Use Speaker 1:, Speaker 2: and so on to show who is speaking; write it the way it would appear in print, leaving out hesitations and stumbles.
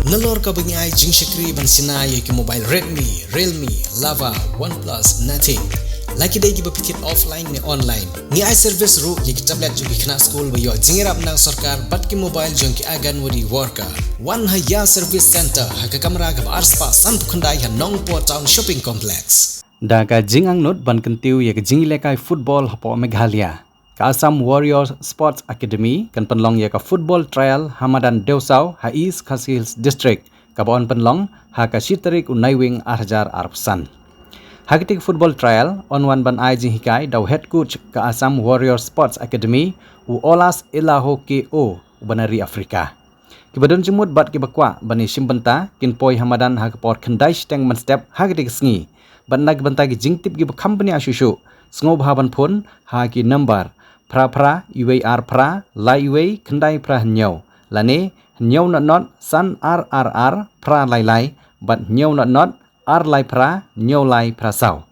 Speaker 1: Nalor ka bengi ai jing shakri ban sinai ki mobile Redmi, Realme, Lava, OnePlus, Nothing. Laki dai ki bapikit offline ni online. Ni ai service ru ki tablet ju Khynnah school bayo jingirap nang sarkar bat ki mobile jong ki agan wari worker. One haya service center ha ka kamera ka arspa san khundai ha Nongpoh town shopping complex.
Speaker 2: Da ka jingang not ban kentiu ya ka jing Lehkai football hapo Meghalaya. Ka Assam Warriors Sports Academy kan penlong ya ka football trial Hamadan Dewsaw ha East Khas Hills District ka bon penlong ha ka shitarik unaiwing 8,000 Hakitik football trial onwan ban ai jing Hikai daw head coach ka Assam Warriors Sports Academy u olas ilaho ke o banari Afrika. Kibadon jemut bat ki bakwa bani bynta kin poi Hamadan ha ka por khandai steng man step hakitik sngi ban nag banta ki jingtip ki company asushu sngewbha ban phun ha ki number pra UAR pra lai wei khandai pra nyau lane nyau not san RRR pra lai bat nyau not R lai pra nyau lai pra sau